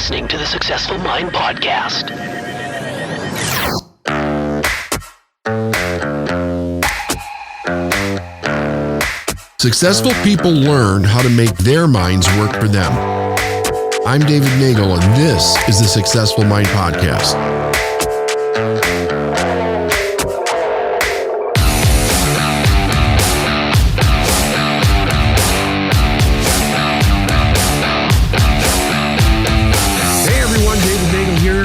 listening to the Successful Mind Podcast. Successful people learn how to make their minds work for them. I'm David Nagel, and this is the Successful Mind Podcast. Hey everyone, David Nagel here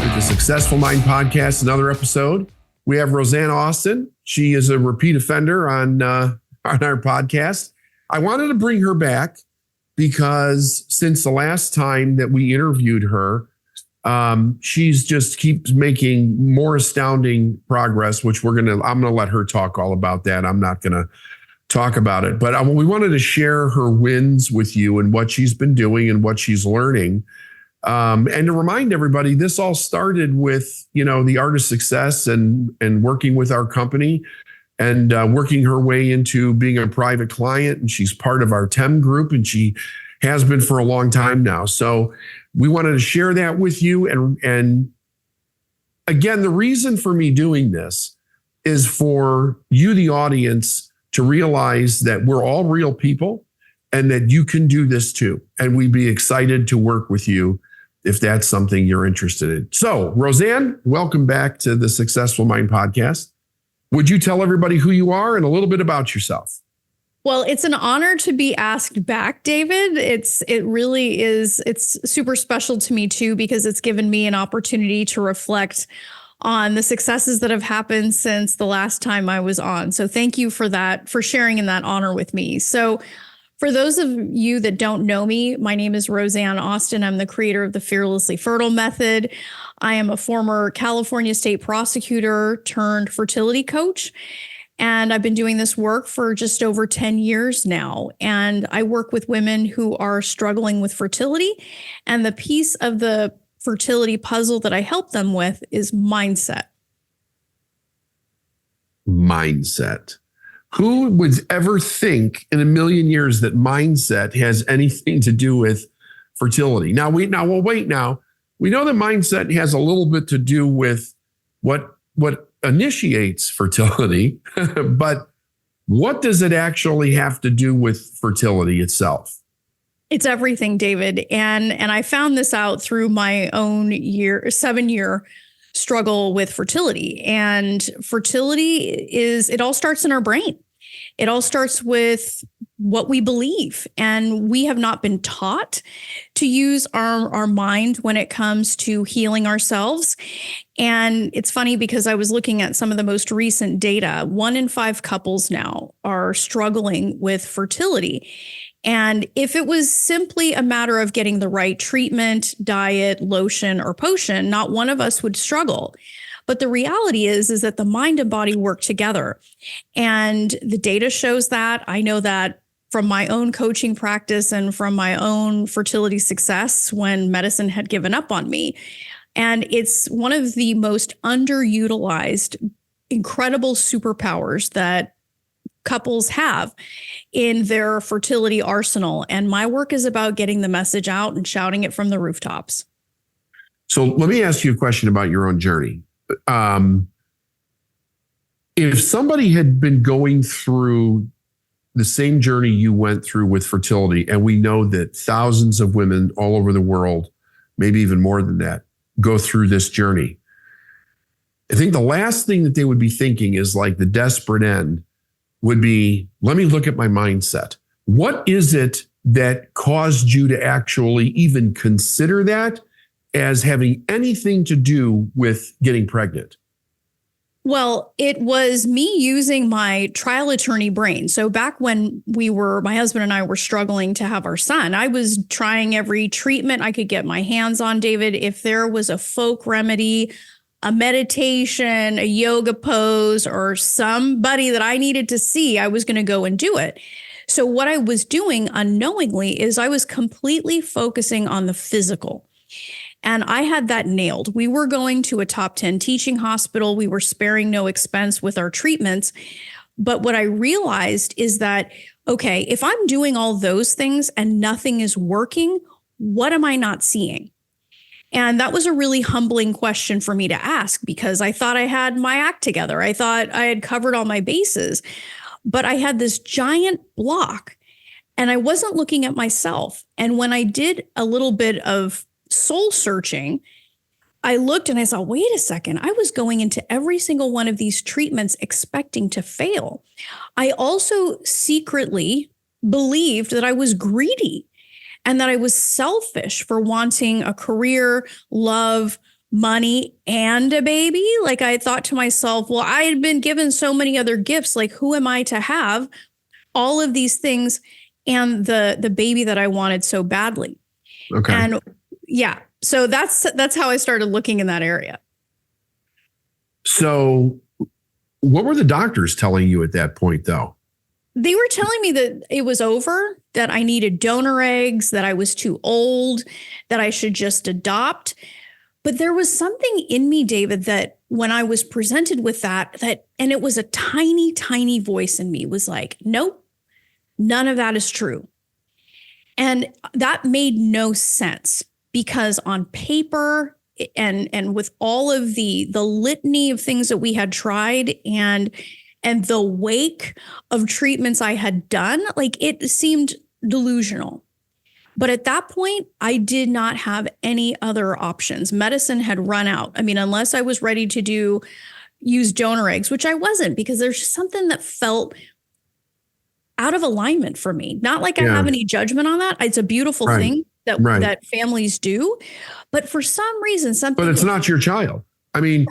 with the Successful Mind Podcast, another episode. We have Rosanne Austin. She is a repeat offender on our podcast. I wanted to bring her back because since the last time that we interviewed her, she's just keeps making more astounding progress, which I'm going to let her talk all about that. I'm not going to talk about it, but we wanted to share her wins with you and what she's been doing and what she's learning. And to remind everybody, this all started with, the Art of Success and working with our company and working her way into being a private client. And she's part of our TEM group, and she has been for a long time now. So we wanted to share that with you. And again, the reason for me doing this is for you, the audience, to realize that we're all real people and that you can do this too. And we'd be excited to work with you if that's something you're interested in. So, Rosanne, welcome back to the Successful Mind Podcast. Would you tell everybody who you are and a little bit about yourself? Well, it's an honor to be asked back, David. It really is. It's super special to me too, because it's given me an opportunity to reflect on the successes that have happened since the last time I was on. So thank you for that, for sharing in that honor with me. So for those of you that don't know me, my name is Rosanne Austin. I'm the creator of the Fearlessly Fertile Method. I am a former California state prosecutor turned fertility coach. And I've been doing this work for just over 10 years now. And I work with women who are struggling with fertility. And the piece of the fertility puzzle that I help them with is mindset. Mindset. Who would ever think in a million years that mindset has anything to do with fertility? Now, we know that mindset has a little bit to do with what initiates fertility, but what does it actually have to do with fertility itself? It's everything, David. And I found this out through my own 7-year struggle with fertility. And fertility it all starts in our brain. It all starts with what we believe. And we have not been taught to use our mind when it comes to healing ourselves. And it's funny because I was looking at some of the most recent data. 1 in 5 couples now are struggling with fertility. And if it was simply a matter of getting the right treatment, diet, lotion, or potion, not one of us would struggle. But the reality is that the mind and body work together. And the data shows that. I know that from my own coaching practice and from my own fertility success when medicine had given up on me. And it's one of the most underutilized, incredible superpowers that couples have in their fertility arsenal. And my work is about getting the message out and shouting it from the rooftops. So let me ask you a question about your own journey. If somebody had been going through the same journey you went through with fertility, and we know that thousands of women all over the world, maybe even more than that, go through this journey, I think the last thing that they would be thinking is like the desperate end would be, let me look at my mindset. What is it that caused you to actually even consider that as having anything to do with getting pregnant? Well, it was me using my trial attorney brain. So back when my husband and I were struggling to have our son, I was trying every treatment I could get my hands on, David. If there was a folk remedy, a meditation, a yoga pose, or somebody that I needed to see, I was going to go and do it. So what I was doing unknowingly is I was completely focusing on the physical. And I had that nailed. We were going to a top 10 teaching hospital. We were sparing no expense with our treatments. But what I realized is that, okay, if I'm doing all those things and nothing is working, what am I not seeing? And that was a really humbling question for me to ask because I thought I had my act together. I thought I had covered all my bases, but I had this giant block and I wasn't looking at myself. And when I did a little bit of soul searching, I looked and I saw, wait a second, I was going into every single one of these treatments expecting to fail. I also secretly believed that I was greedy and that I was selfish for wanting a career, love, money, and a baby. Like I thought to myself, well, I had been given so many other gifts. Like, who am I to have all of these things and the baby that I wanted so badly? Okay. And yeah, so that's how I started looking in that area. So what were the doctors telling you at that point, though? They were telling me that it was over, that I needed donor eggs, that I was too old, that I should just adopt. But there was something in me, David, that when I was presented with that, and it was a tiny, tiny voice in me was like, nope, none of that is true. And that made no sense because on paper and with all of the litany of things that we had tried and the wake of treatments I had done, like it seemed delusional. But at that point, I did not have any other options. Medicine had run out. I mean, unless I was ready to use donor eggs, which I wasn't, because there's just something that felt out of alignment for me. Not like I have any judgment on that. It's a beautiful thing that families do. But for some reason, But it's not your child. I mean,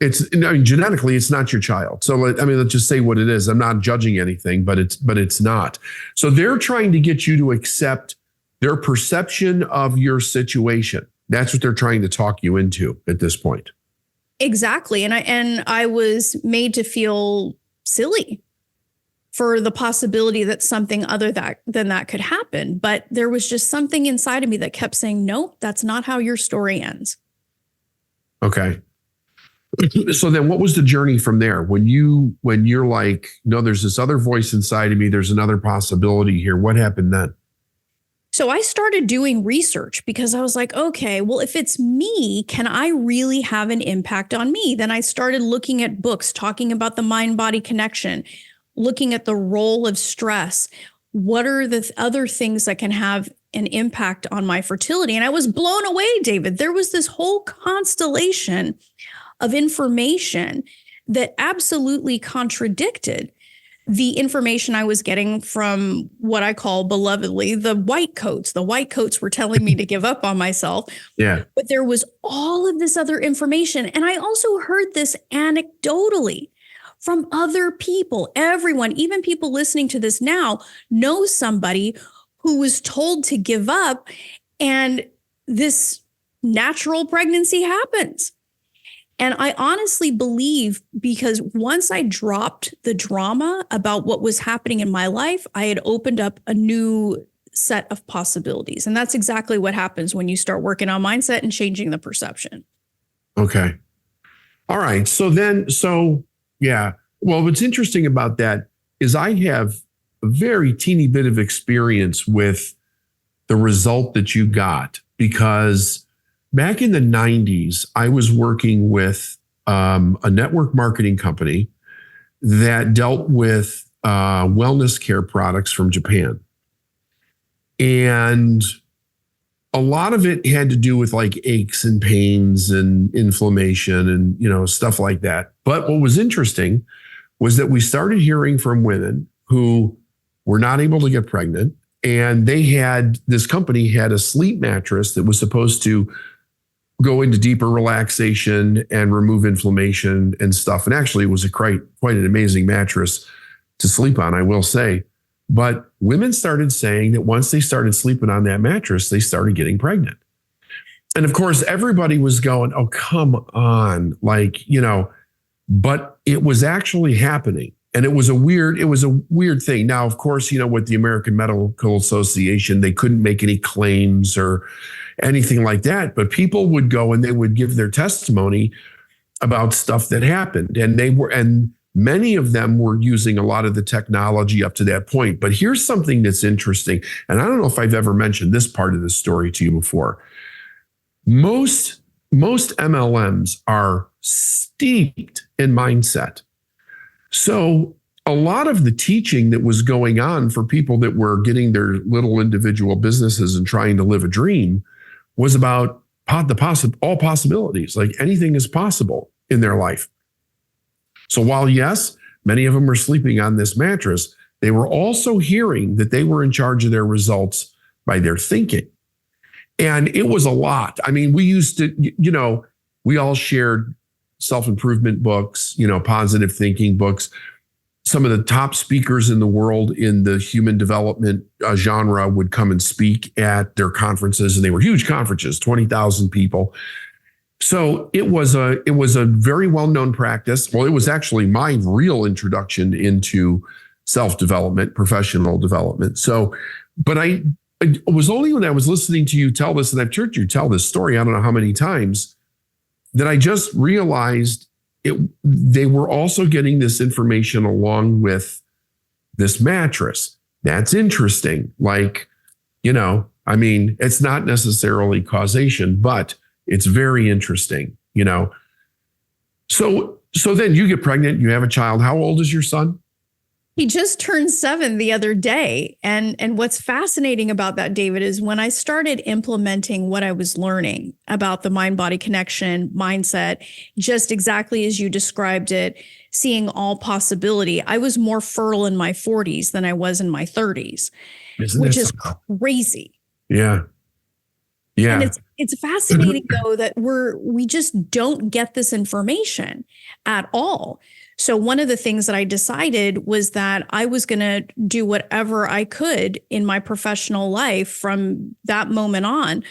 genetically, it's not your child. So, let's just say what it is. I'm not judging anything, but it's not. So they're trying to get you to accept their perception of your situation. That's what they're trying to talk you into at this point. Exactly. And I was made to feel silly for the possibility that something other than that could happen. But there was just something inside of me that kept saying, nope, that's not how your story ends. Okay. So then what was the journey from there? When you're like, no, there's this other voice inside of me, there's another possibility here. What happened then? So I started doing research because I was like, okay, well, if it's me, can I really have an impact on me? Then I started looking at books talking about the mind-body connection, looking at the role of stress. What are the other things that can have an impact on my fertility? And I was blown away, David. There was this whole constellation of information that absolutely contradicted the information I was getting from what I call belovedly the white coats. The white coats were telling me to give up on myself. Yeah. But there was all of this other information. And I also heard this anecdotally from other people. Everyone, even people listening to this now, knows somebody who was told to give up and this natural pregnancy happens. And I honestly believe because once I dropped the drama about what was happening in my life, I had opened up a new set of possibilities. And that's exactly what happens when you start working on mindset and changing the perception. Okay. All right. Yeah. Well, what's interesting about that is I have a very teeny bit of experience with the result that you got because back in the 90s, I was working with a network marketing company that dealt with wellness care products from Japan. And a lot of it had to do with like aches and pains and inflammation and, stuff like that. But what was interesting was that we started hearing from women who were not able to get pregnant. And this company had a sleep mattress that was supposed to go into deeper relaxation and remove inflammation and stuff. And actually, it was quite an amazing mattress to sleep on, I will say. But women started saying that once they started sleeping on that mattress, they started getting pregnant. And of course, everybody was going, oh, come on. But it was actually happening. And it was a weird thing. Now, of course, with the American Medical Association, they couldn't make any claims or anything like that. But people would go and they would give their testimony about stuff that happened. And many of them were using a lot of the technology up to that point. But here's something that's interesting. And I don't know if I've ever mentioned this part of the story to you before. most MLMs are steeped in mindset. So a lot of the teaching that was going on for people that were getting their little individual businesses and trying to live a dream was about all possibilities, like anything is possible in their life. So while, yes, many of them were sleeping on this mattress, they were also hearing that they were in charge of their results by their thinking. And it was a lot. I mean, we used to, we all shared self-improvement books, positive thinking books. Some of the top speakers in the world in the human development genre would come and speak at their conferences, and they were huge conferences, 20,000 people. So it was a very well-known practice. Well, it was actually my real introduction into self-development, professional development. So, but it was only when I was listening to you tell this, and I've heard you tell this story, I don't know how many times, that I just realized they were also getting this information along with this mattress. That's interesting. Like, it's not necessarily causation, but it's very interesting, So then you get pregnant, you have a child. How old is your son? He just turned 7 the other day. And what's fascinating about that, David, is when I started implementing what I was learning about the mind-body connection, mindset, just exactly as you described it, seeing all possibility, I was more fertile in my 40s than I was in my 30s, which is crazy. Yeah. Yeah. And it's fascinating, though, that we just don't get this information at all. So one of the things that I decided was that I was going to do whatever I could in my professional life from that moment on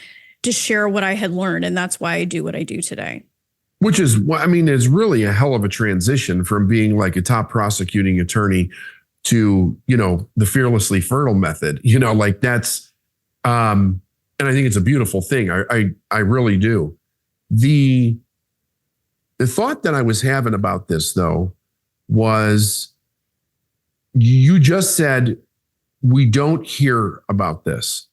to share what I had learned. And that's why I do what I do today. Which is, is really a hell of a transition from being like a top prosecuting attorney to, the fearlessly fertile method, that's, and I think it's a beautiful thing. I really do. The thought that I was having about this, though, was you just said we don't hear about this.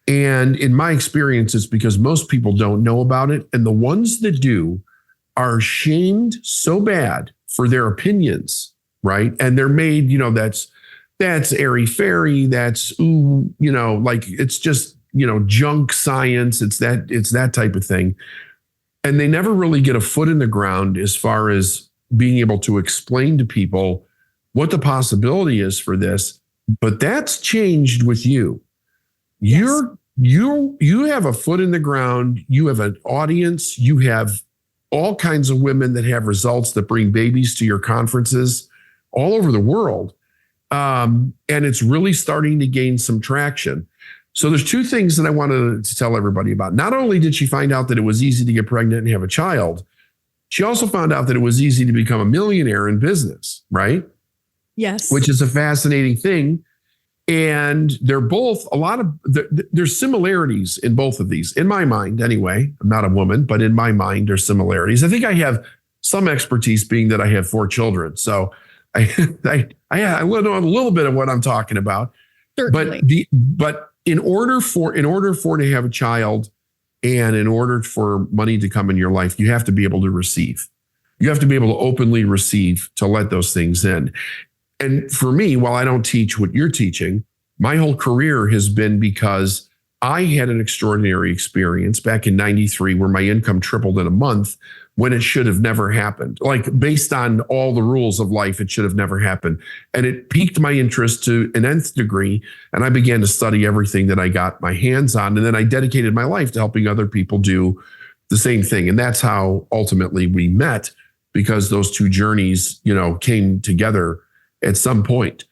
And in my experience, it's because most people don't know about it. And the ones that do are shamed so bad for their opinions, right? And they're made, that's airy-fairy, that's, it's just, junk science. It's that type of thing. And they never really get a foot in the ground as far as being able to explain to people what the possibility is for this. But that's changed with you. Yes. You have a foot in the ground. You have an audience. You have all kinds of women that have results that bring babies to your conferences all over the world. And it's really starting to gain some traction. So there's two things that I wanted to tell everybody about. Not only did she find out that it was easy to get pregnant and have a child, she also found out that it was easy to become a millionaire in business, right? Yes. Which is a fascinating thing. And they're both there's similarities in both of these, in my mind anyway. I'm not a woman, but in my mind, there's similarities. I think I have some expertise being that I have 4 children. So I know a little bit of what I'm talking about. Certainly. But in order for to have a child and in order for money to come in your life, you have to be able to receive. You have to be able to openly receive, to let those things in. And for me, while I don't teach what you're teaching, my whole career has been because I had an extraordinary experience back in 93 where my income tripled in a month when it should have never happened. Like, based on all the rules of life, it should have never happened. And it piqued my interest to an nth degree. And I began to study everything that I got my hands on. And then I dedicated my life to helping other people do the same thing. And that's how ultimately we met, because those two journeys, came together at some point.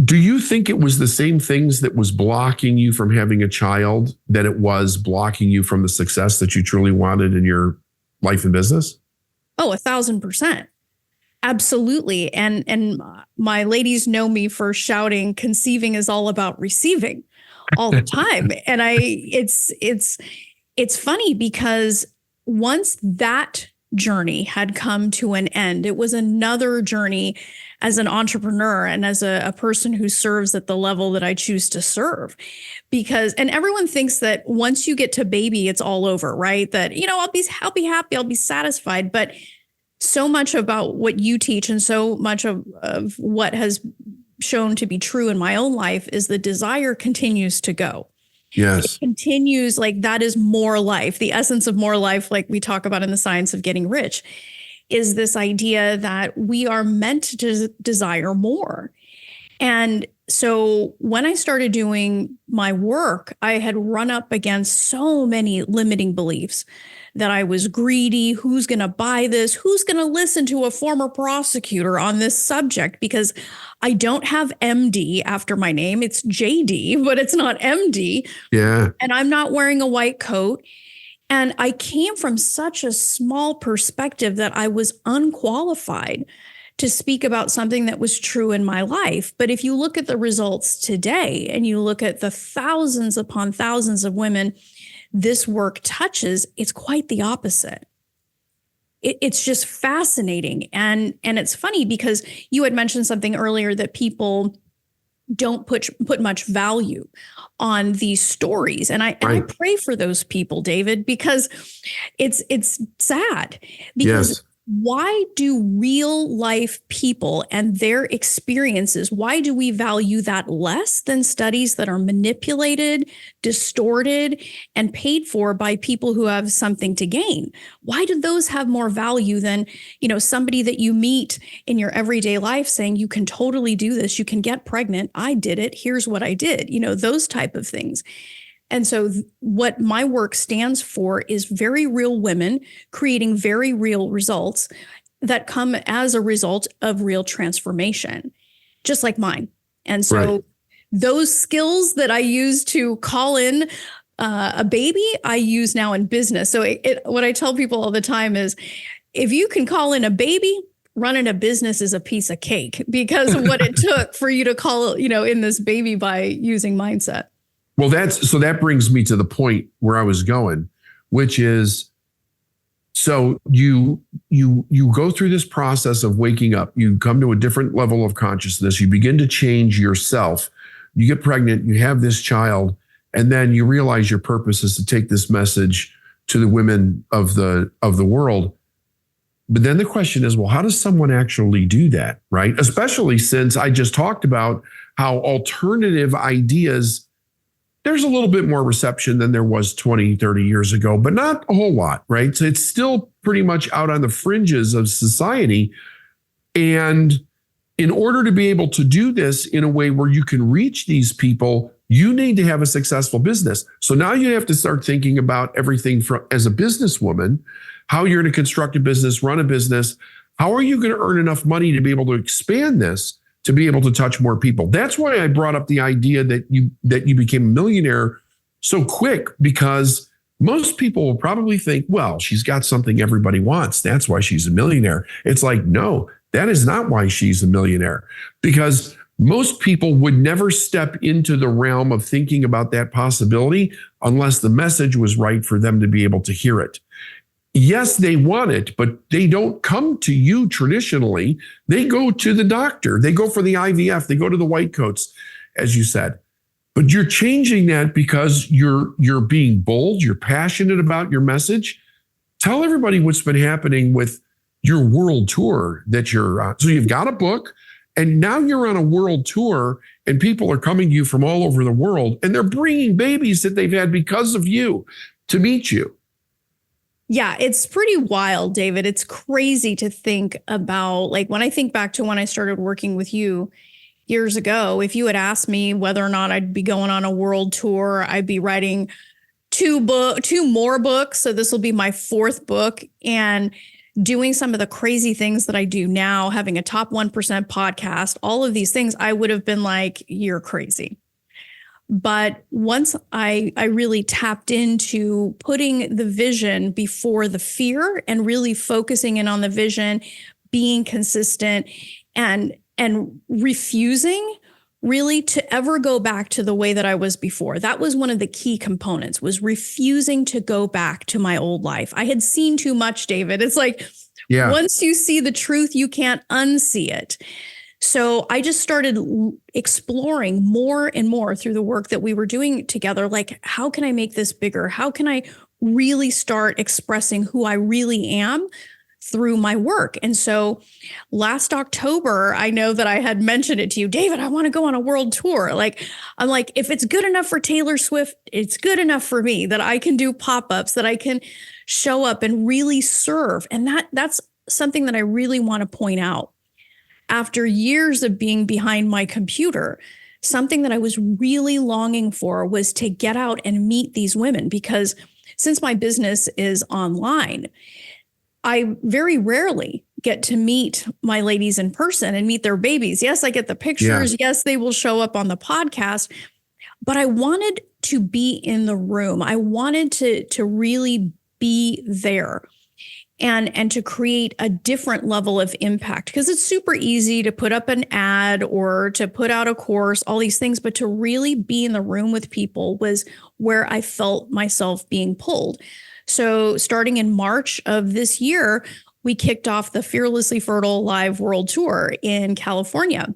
Do you think it was the same things that was blocking you from having a child that it was blocking you from the success that you truly wanted in your life and business? Oh, 1,000%. Absolutely. And my ladies know me for shouting, conceiving is all about receiving all the time. And it's funny because once that journey had come to an end. It was another journey as an entrepreneur and as a person who serves at the level that I choose to serve. And everyone thinks that once you get to baby, it's all over, right? That, I'll be happy, I'll be satisfied. But so much about what you teach and so much of what has shown to be true in my own life is the desire continues to go. Yes. It continues, like that is more life. The essence of more life, like we talk about in the science of getting rich, is this idea that we are meant to desire more. And so when I started doing my work, I had run up against so many limiting beliefs that I was greedy. Who's going to buy this? Who's going to listen to a former prosecutor on this subject? Because I don't have MD after my name. It's JD, but it's not MD. Yeah. And I'm not wearing a white coat. And I came from such a small perspective that I was unqualified to speak about something that was true in my life. But if you look at the results today and you look at the thousands upon thousands of women this work touches, it's quite the opposite. It's just fascinating. And it's funny because you had mentioned something earlier that people don't put much value on these stories. And I pray for those people, David, because it's sad. Because yes. Why do real life people and their experiences, why do we value that less than studies that are manipulated, distorted, and paid for by people who have something to gain? Why do those have more value than, somebody that you meet in your everyday life saying, you can totally do this, you can get pregnant, I did it, here's what I did, those type of things. And so what my work stands for is very real women creating very real results that come as a result of real transformation, just like mine. And so those skills that I use to call in a baby, I use now in business. So what I tell people all the time is, if you can call in a baby, running a business is a piece of cake, because of what it took for you to call, in this baby by using mindset. Well, that brings me to the point where I was going, which is, so you go through this process of waking up, you come to a different level of consciousness, you begin to change yourself, you get pregnant, you have this child, and then you realize your purpose is to take this message to the women of the world. But then the question is, well, how does someone actually do that, right? Especially since I just talked about how alternative ideas, there's a little bit more reception than there was 20, 30 years ago, but not a whole lot, right? So it's still pretty much out on the fringes of society. And in order to be able to do this in a way where you can reach these people, you need to have a successful business. So now you have to start thinking about everything from, as a businesswoman, how you're going to construct a business, run a business. How are you going to earn enough money to be able to expand this, to be able to touch more people? That's why I brought up the idea that you became a millionaire so quick, because most people will probably think, well, she's got something everybody wants, that's why she's a millionaire. It's like, no, that is not why she's a millionaire, because most people would never step into the realm of thinking about that possibility unless the message was right for them to be able to hear it. Yes, they want it, but they don't come to you traditionally. They go to the doctor. They go for the IVF. They go to the white coats, as you said. But you're changing that because you're being bold. You're passionate about your message. Tell everybody what's been happening with your world tour that you're on. So you've got a book, and now you're on a world tour, and people are coming to you from all over the world, and they're bringing babies that they've had because of you to meet you. Yeah, it's pretty wild, David. It's crazy to think about, like, when I think back to when I started working with you years ago, if you had asked me whether or not I'd be going on a world tour, I'd be writing two more books. So this will be my fourth book, and doing some of the crazy things that I do now, having a top 1% podcast, all of these things, I would have been like, you're crazy. But once I really tapped into putting the vision before the fear and really focusing in on the vision, being consistent and refusing really to ever go back to the way that I was before. That was one of the key components, was refusing to go back to my old life. I had seen too much, David. It's like, once you see the truth, you can't unsee it. So I just started exploring more and more through the work that we were doing together. Like, how can I make this bigger? How can I really start expressing who I really am through my work? And so last October, I know that I had mentioned it to you, David, I want to go on a world tour. I'm like, if it's good enough for Taylor Swift, it's good enough for me, that I can do pop-ups, that I can show up and really serve. And that's something that I really want to point out. After years of being behind my computer, something that I was really longing for was to get out and meet these women, because since my business is online, I very rarely get to meet my ladies in person and meet their babies. Yes, I get the pictures. Yeah. Yes, they will show up on the podcast, but I wanted to be in the room. I wanted to really be there and to create a different level of impact, because it's super easy to put up an ad or to put out a course, all these things, but to really be in the room with people was where I felt myself being pulled. So starting in March of this year, we kicked off the Fearlessly Fertile Live World Tour in California.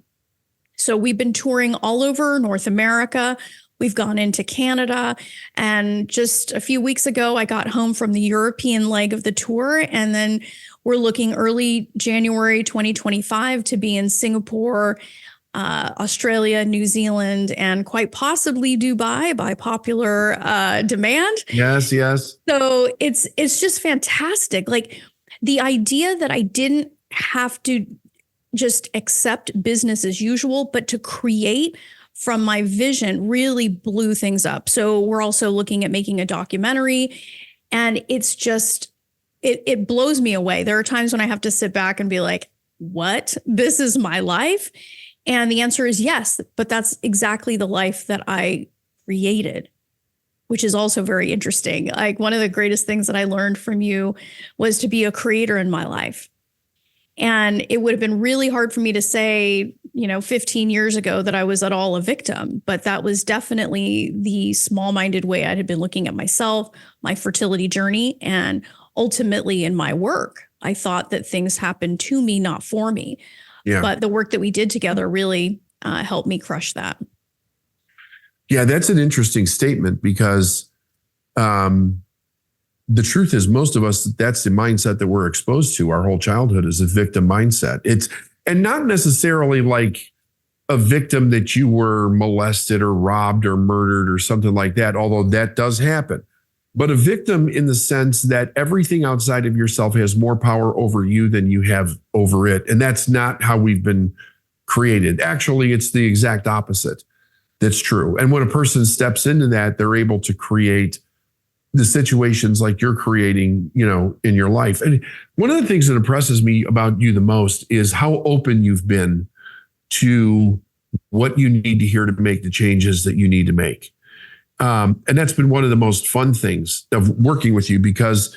So we've been touring all over North America. We've gone into Canada. And just a few weeks ago, I got home from the European leg of the tour. And then we're looking early January 2025 to be in Singapore, Australia, New Zealand, and quite possibly Dubai by popular demand. Yes, yes. So it's just fantastic. Like, the idea that I didn't have to just accept business as usual, but to create from my vision really blew things up. So we're also looking at making a documentary, and it's just, it blows me away. There are times when I have to sit back and be like, what? This is my life? And the answer is yes, but that's exactly the life that I created, which is also very interesting. Like, one of the greatest things that I learned from you was to be a creator in my life. And it would have been really hard for me to say, 15 years ago that I was at all a victim, but that was definitely the small-minded way I had been looking at myself, my fertility journey, and ultimately in my work. I thought that things happened to me, not for me. Yeah. But the work that we did together really helped me crush that. Yeah, that's an interesting statement, because the truth is, most of us, that's the mindset that we're exposed to our whole childhood, is a victim mindset. And not necessarily like a victim that you were molested or robbed or murdered or something like that, although that does happen. But a victim in the sense that everything outside of yourself has more power over you than you have over it. And that's not how we've been created. Actually, it's the exact opposite that's true. And when a person steps into that, they're able to create the situations like you're creating, in your life. And one of the things that impresses me about you the most is how open you've been to what you need to hear to make the changes that you need to make. And that's been one of the most fun things of working with you, because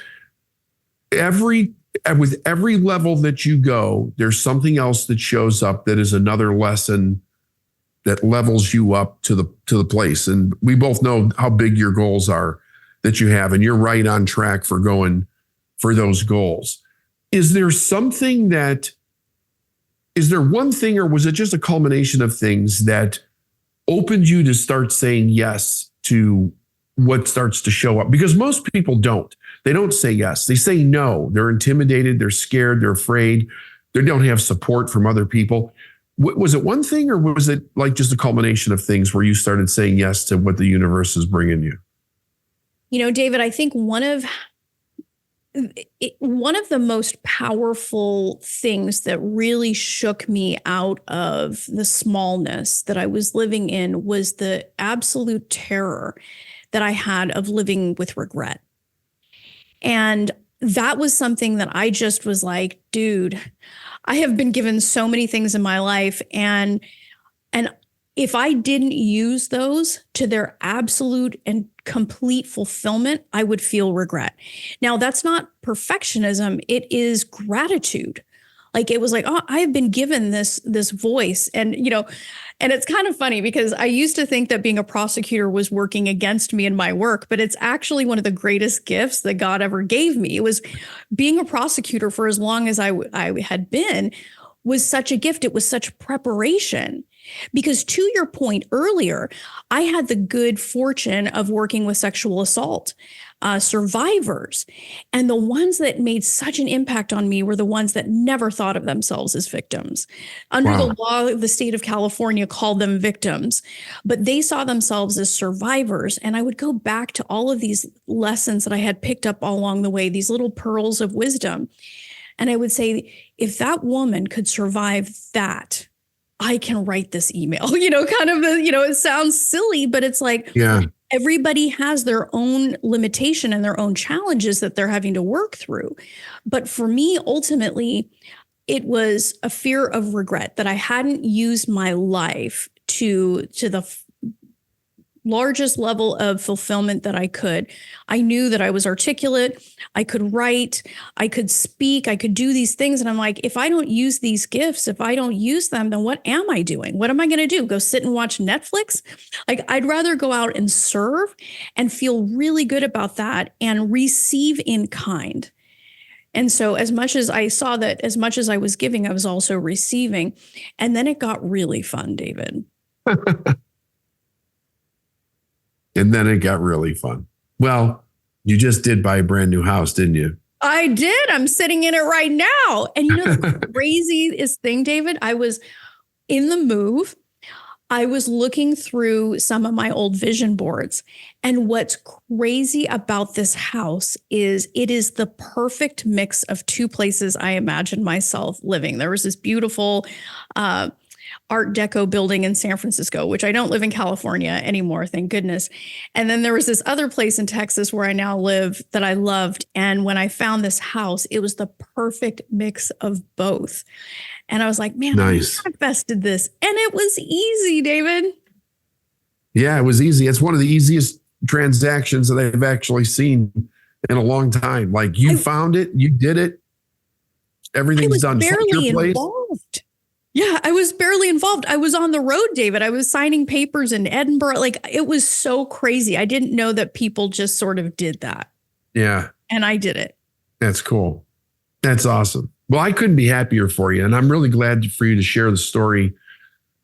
with every level that you go, there's something else that shows up that is another lesson that levels you up to the place. And we both know how big your goals are that you have, and you're right on track for going for those goals. Is there one thing, or was it just a culmination of things that opened you to start saying yes to what starts to show up? Because most people don't. They don't say yes. They say no. They're intimidated. They're scared. They're afraid. They don't have support from other people. Was it one thing, or was it like just a culmination of things where you started saying yes to what the universe is bringing you? David, I think one of the most powerful things that really shook me out of the smallness that I was living in was the absolute terror that I had of living with regret. And that was something that I just was like, dude, I have been given so many things in my life, and if I didn't use those to their absolute and complete fulfillment, I would feel regret. Now, that's not perfectionism. It is gratitude. Like it was like, oh, I've been given this voice. And, and it's kind of funny because I used to think that being a prosecutor was working against me in my work, but it's actually one of the greatest gifts that God ever gave me. It was being a prosecutor for as long as I had been was such a gift. It was such preparation. Because to your point earlier, I had the good fortune of working with sexual assault survivors. And the ones that made such an impact on me were the ones that never thought of themselves as victims. Under the law, the state of California called them victims, but they saw themselves as survivors. And I would go back to all of these lessons that I had picked up all along the way, these little pearls of wisdom. And I would say, if that woman could survive that, I can write this email, kind of, it sounds silly, but it's like, everybody has their own limitation and their own challenges that they're having to work through. But for me, ultimately, it was a fear of regret that I hadn't used my life to the largest level of fulfillment that I could. I knew that I was articulate, I could write, I could speak, I could do these things. And I'm like, if I don't use these gifts, if I don't use them, then what am I doing? What am I going to do? Go sit and watch Netflix? Like, I'd rather go out and serve and feel really good about that and receive in kind. And so as much as I saw that, as much as I was giving, I was also receiving. And then it got really fun, David. And then it got really fun. Well, you just did buy a brand new house, didn't you? I did. I'm sitting in it right now. And the craziest thing, David, I was in the move. I was looking through some of my old vision boards. And what's crazy about this house is it is the perfect mix of two places I imagined myself living. There was this beautiful Art Deco building in San Francisco, which I don't live in California anymore, thank goodness. And then there was this other place in Texas where I now live that I loved. And when I found this house, it was the perfect mix of both. And I was like, man, nice. I manifested this. And it was easy, David. Yeah, it was easy. It's one of the easiest transactions that I've actually seen in a long time. Like you found it, you did it. Everything's done. Barely involved. Yeah, I was barely involved. I was on the road, David. I was signing papers in Edinburgh. Like, it was so crazy. I didn't know that people just sort of did that. Yeah. And I did it. That's cool. That's awesome. Well, I couldn't be happier for you. And I'm really glad for you to share the story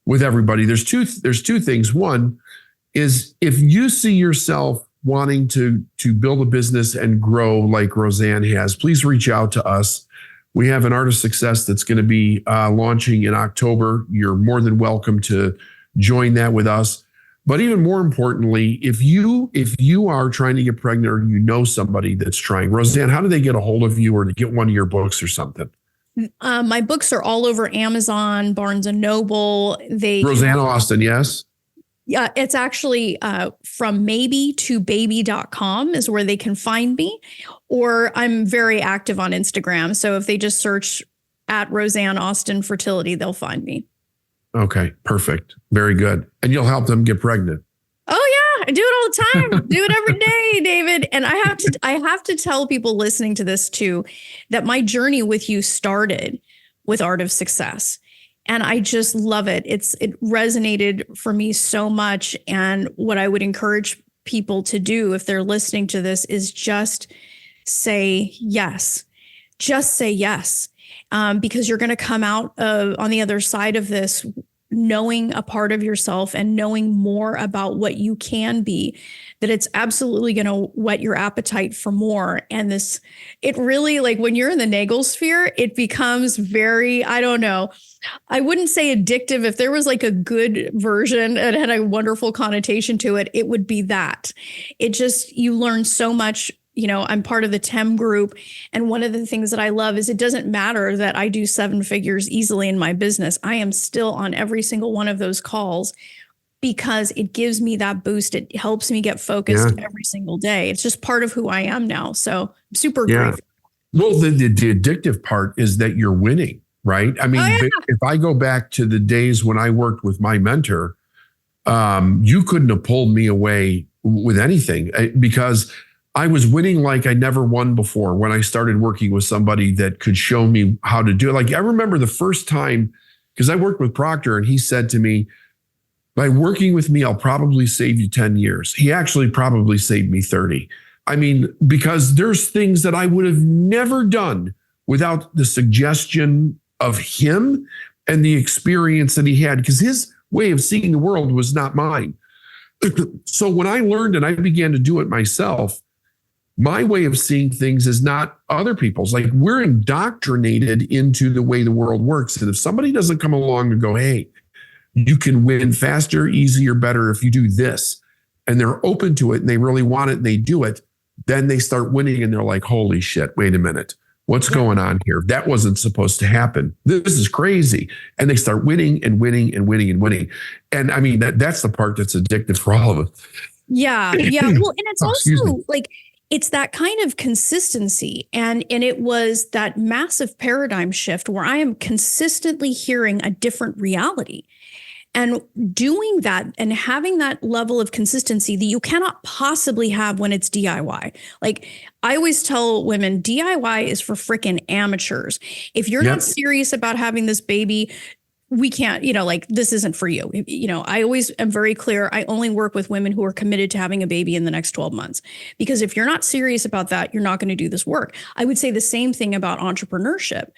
with everybody. There's two things. One is if you see yourself wanting to build a business and grow like Rosanne has, please reach out to us. We have an Art of Success that's going to be launching in October. You're more than welcome to join that with us. But even more importantly, if you are trying to get pregnant or you know somebody that's trying, Rosanne, how do they get a hold of you or to get one of your books or something? My books are all over Amazon, Barnes and Noble. Rosanne Austin, yes? Yeah, it's actually from maybe2baby.com is where they can find me. Or I'm very active on Instagram. So if they just search at Rosanne Austin Fertility, they'll find me. Okay, perfect. Very good. And you'll help them get pregnant. Oh, yeah. I do it all the time. Do it every day, David. And I have to tell people listening to this, too, that my journey with you started with Art of Success. And I just love it. It resonated for me so much. And what I would encourage people to do if they're listening to this is just say yes. Just say yes. Because you're going to come out on the other side of this knowing a part of yourself and knowing more about what you can be, that it's absolutely going to whet your appetite for more. And it really, like when you're in the Nagel sphere, it becomes very, I don't know, I wouldn't say addictive. If there was like a good version that had a wonderful connotation to it, it would be that. You learn so much. I'm part of the TEM group. And one of the things that I love is it doesn't matter that I do 7 figures easily in my business. I am still on every single one of those calls because it gives me that boost. It helps me get focused every single day. It's just part of who I am now. So I'm super grateful. Well, the addictive part is that you're winning, right? I mean, if I go back to the days when I worked with my mentor, you couldn't have pulled me away with anything because I was winning like I never won before when I started working with somebody that could show me how to do it. Like I remember the first time, because I worked with Proctor and he said to me, by working with me, I'll probably save you 10 years. He actually probably saved me 30. I mean, because there's things that I would have never done without the suggestion of him and the experience that he had, because his way of seeing the world was not mine. So when I learned and I began to do it myself, my way of seeing things is not other people's. Like we're indoctrinated into the way the world works. And if somebody doesn't come along and go, hey, you can win faster, easier, better if you do this, and they're open to it and they really want it and they do it, then they start winning and they're like, holy shit, wait a minute. What's going on here? That wasn't supposed to happen. This is crazy. And they start winning and winning and winning and winning. And I mean, that's the part that's addictive for all of us. Yeah. Yeah. Well, and it's also like, it's that kind of consistency. And it was that massive paradigm shift where I am consistently hearing a different reality. And doing that and having that level of consistency that you cannot possibly have when it's DIY. Like I always tell women, DIY is for freaking amateurs. If you're not serious about having this baby, we can't, like this isn't for you. I always am very clear. I only work with women who are committed to having a baby in the next 12 months. Because if you're not serious about that, you're not going to do this work. I would say the same thing about entrepreneurship.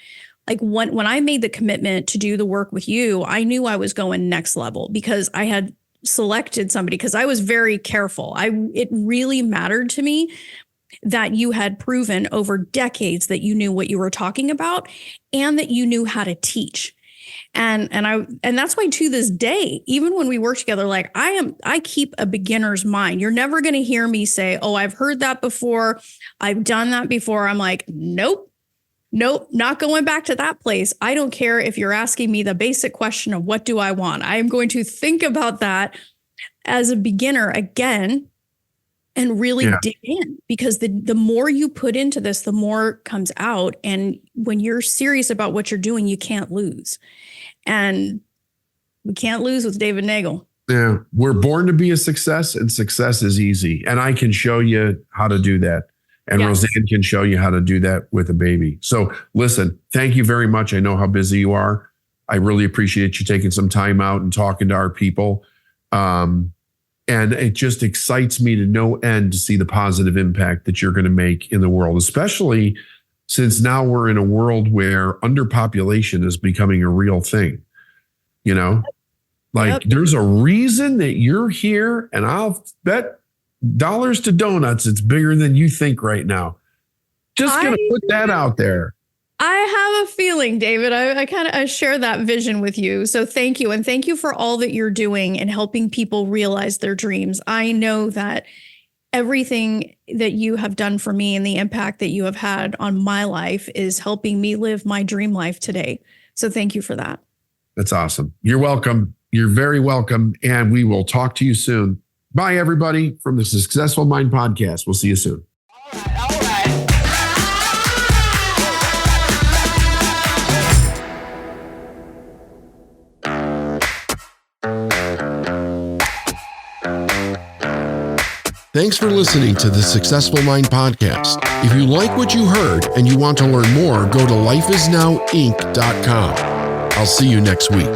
Like when I made the commitment to do the work with you, I knew I was going next level because I had selected somebody, because I was very careful. It really mattered to me that you had proven over decades that you knew what you were talking about and that you knew how to teach. And that's why to this day, even when we work together, like I keep a beginner's mind. You're never going to hear me say, oh, I've heard that before. I've done that before. I'm like, nope, not going back to that place. I don't care if you're asking me the basic question of what do I want? I am going to think about that as a beginner again and really dig in, because the more you put into this, the more comes out. And when you're serious about what you're doing, you can't lose. And we can't lose with David Nagel. Yeah, we're born to be a success, and success is easy. And I can show you how to do that. And Rosanne can show you how to do that with a baby. So listen, thank you very much. I know how busy you are. I really appreciate you taking some time out and talking to our people. And it just excites me to no end to see the positive impact that you're going to make in the world, especially since now we're in a world where underpopulation is becoming a real thing. There's a reason that you're here, and I'll bet dollars to donuts, it's bigger than you think right now. Just going to put that out there. I have a feeling, David, I share that vision with you. So thank you. And thank you for all that you're doing and helping people realize their dreams. I know that everything that you have done for me and the impact that you have had on my life is helping me live my dream life today. So thank you for that. That's awesome. You're welcome. You're very welcome. And we will talk to you soon. Bye, everybody, from the Successful Mind Podcast. We'll see you soon. All right. Thanks for listening to the Successful Mind Podcast. If you like what you heard and you want to learn more, go to lifeisnowinc.com. I'll see you next week.